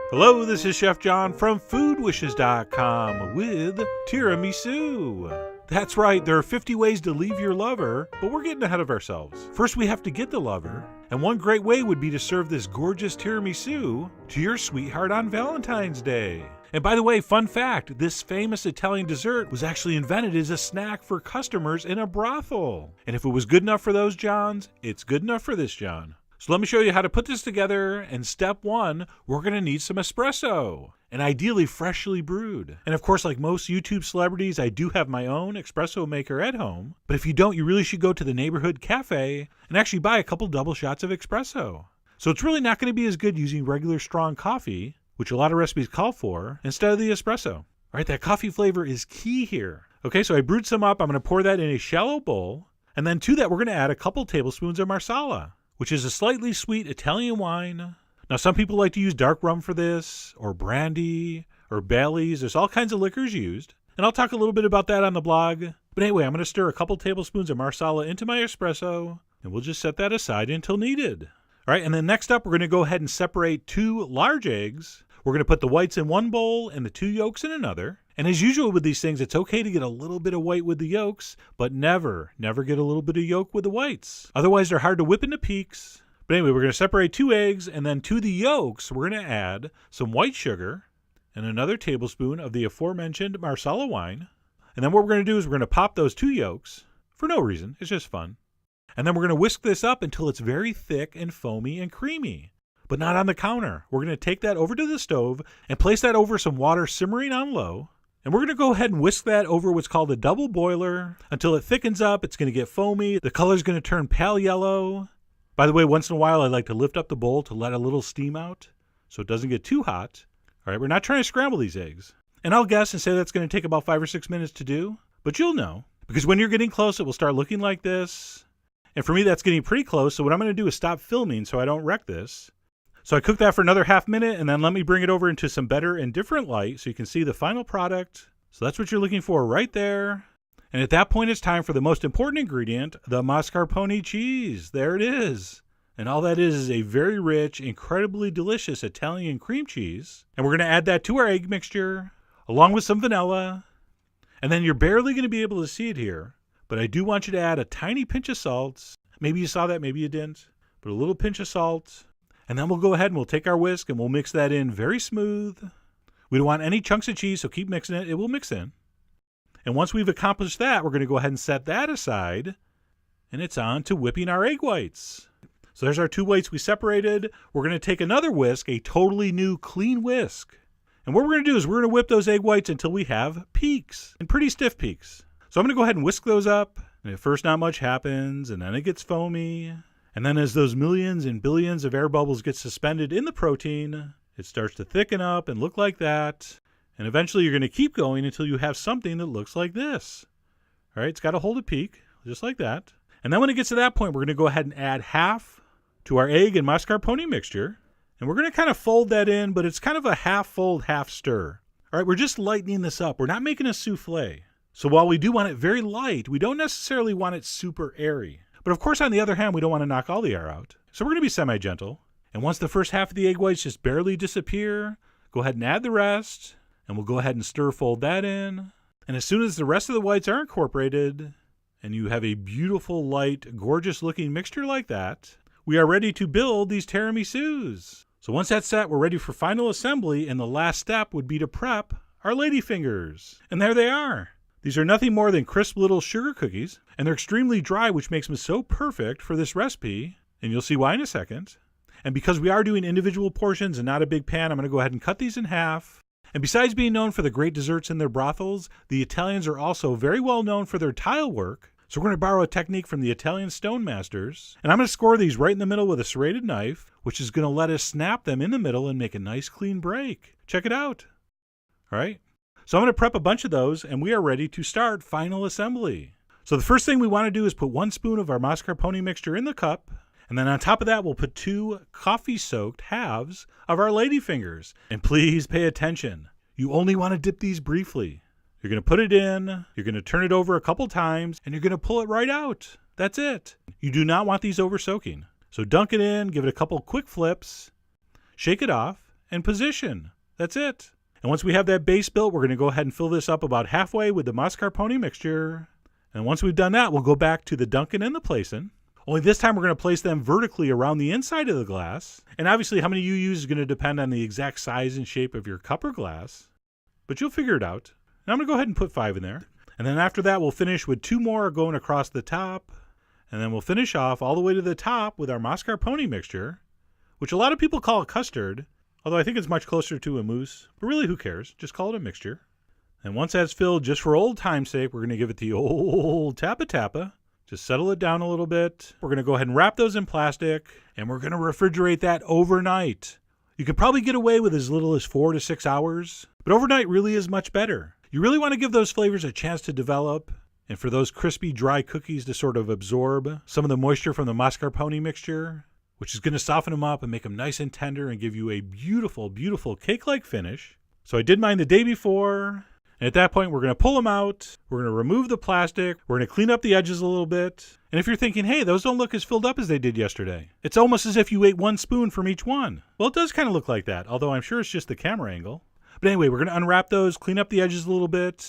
Hello, this is Chef John from foodwishes.com with Tiramisu. That's right, there are 50 ways to leave your lover, but we're getting ahead of ourselves. First, we have to get the lover, and one great way would be to serve this gorgeous tiramisu to your sweetheart on Valentine's Day. And by the way, fun fact, this famous Italian dessert was actually invented as a snack for customers in a brothel. And if it was good enough for those Johns, it's good enough for this John. So let me show you how to put this together, and step one, we're going to need some espresso, and ideally freshly brewed. And of course, like most YouTube celebrities, I do have my own espresso maker at home, but if you don't, you really should go to the neighborhood cafe and actually buy a couple double shots of espresso. So it's really not going to be as good using regular strong coffee, which a lot of recipes call for, instead of the espresso. All right, that coffee flavor is key here. Okay, so I brewed some up. I'm going to pour that in a shallow bowl, and then to that, we're going to add a couple tablespoons of Marsala, which is a slightly sweet Italian wine. Now, some people like to use dark rum for this, or brandy, or Bailey's. There's all kinds of liquors used, and I'll talk a little bit about that on the blog. But anyway, I'm going to stir a couple tablespoons of Marsala into my espresso, and we'll just set that aside until needed. All right, and then next up, we're going to go ahead and separate 2 large eggs. We're going to put the whites in one bowl and the 2 yolks in another. And as usual with these things, it's okay to get a little bit of white with the yolks, but never get a little bit of yolk with the whites. Otherwise, they're hard to whip into peaks. But anyway, we're going to separate 2 eggs, and then to the yolks, we're going to add some white sugar and another tablespoon of the aforementioned Marsala wine. And then what we're going to do is we're going to pop those 2 yolks for no reason. It's just fun. And then we're going to whisk this up until it's very thick and foamy and creamy. But not on the counter. We're going to take that over to the stove and place that over some water simmering on low. And we're going to go ahead and whisk that over what's called a double boiler until it thickens up. It's going to get foamy. The color's going to turn pale yellow. By the way, once in a while, I like to lift up the bowl to let a little steam out so it doesn't get too hot. All right, we're not trying to scramble these eggs. And I'll guess and say that's going to take about 5 or 6 minutes to do. But you'll know, because when you're getting close, it will start looking like this. And for me, that's getting pretty close. So what I'm going to do is stop filming so I don't wreck this. So I cook that for another half minute, and then let me bring it over into some better and different light so you can see the final product. So that's what you're looking for right there. And at that point, it's time for the most important ingredient, the mascarpone cheese. There it is. And all that is a very rich, incredibly delicious Italian cream cheese. And we're going to add that to our egg mixture, along with some vanilla. And then you're barely going to be able to see it here, but I do want you to add a tiny pinch of salt. Maybe you saw that, maybe you didn't, but a little pinch of salt. And then we'll go ahead and we'll take our whisk and we'll mix that in very smooth. We don't want any chunks of cheese, so keep mixing it. It will mix in. And once we've accomplished that, we're going to go ahead and set that aside. And it's on to whipping our egg whites. So there's our 2 whites we separated. We're going to take another whisk, a totally new clean whisk. And what we're going to do is we're going to whip those egg whites until we have peaks, and pretty stiff peaks. So I'm going to go ahead and whisk those up. And at first not much happens, and then it gets foamy. And then as those millions and billions of air bubbles get suspended in the protein, it starts to thicken up and look like that. And eventually you're going to keep going until you have something that looks like this. All right, it's got to hold a peak, just like that. And then when it gets to that point, we're going to go ahead and add half to our egg and mascarpone mixture. And we're going to kind of fold that in, but it's kind of a half fold, half stir. All right, we're just lightening this up. We're not making a souffle. So while we do want it very light, we don't necessarily want it super airy. But of course, on the other hand, we don't want to knock all the air out. So we're going to be semi-gentle. And once the first half of the egg whites just barely disappear, go ahead and add the rest. And we'll go ahead and stir fold that in. And as soon as the rest of the whites are incorporated, and you have a beautiful, light, gorgeous looking mixture like that, we are ready to build these tiramisus. So once that's set, we're ready for final assembly. And the last step would be to prep our ladyfingers. And there they are. These are nothing more than crisp little sugar cookies, and they're extremely dry, which makes them so perfect for this recipe, and you'll see why in a second. And because we are doing individual portions and not a big pan, I'm going to go ahead and cut these in half. And besides being known for the great desserts in their brothels, the Italians are also very well known for their tile work. So we're going to borrow a technique from the Italian stone masters, and I'm going to score these right in the middle with a serrated knife, which is going to let us snap them in the middle and make a nice clean break. Check it out. All right. So I'm going to prep a bunch of those, and we are ready to start final assembly. So the first thing we want to do is put 1 spoon of our mascarpone mixture in the cup, and then on top of that, we'll put 2 coffee-soaked halves of our ladyfingers. And please pay attention. You only want to dip these briefly. You're going to put it in, you're going to turn it over a couple times, and you're going to pull it right out. That's it. You do not want these over soaking. So dunk it in, give it a couple quick flips, shake it off, and position. That's it. And once we have that base built, we're going to go ahead and fill this up about halfway with the mascarpone mixture. And once we've done that, we'll go back to the Dunkin' and the Placin'. Only this time we're going to place them vertically around the inside of the glass. And obviously how many you use is going to depend on the exact size and shape of your cup or glass. But you'll figure it out. And I'm going to go ahead and put 5 in there. And then after that, we'll finish with 2 more going across the top. And then we'll finish off all the way to the top with our mascarpone mixture, which a lot of people call a custard, although I think it's much closer to a mousse. But really, who cares? Just call it a mixture. And once that's filled, just for old time's sake, we're going to give it the old tappa. Just settle it down a little bit. We're going to go ahead and wrap those in plastic, and we're going to refrigerate that overnight. You could probably get away with as little as 4 to 6 hours, but overnight really is much better. You really want to give those flavors a chance to develop, and for those crispy, dry cookies to sort of absorb some of the moisture from the mascarpone mixture, which is going to soften them up and make them nice and tender and give you a beautiful, beautiful cake-like finish. So I did mine the day before. And at that point, we're going to pull them out. We're going to remove the plastic. We're going to clean up the edges a little bit. And if you're thinking, hey, those don't look as filled up as they did yesterday, it's almost as if you ate 1 spoon from each one. Well, it does kind of look like that, although I'm sure it's just the camera angle. But anyway, we're going to unwrap those, clean up the edges a little bit.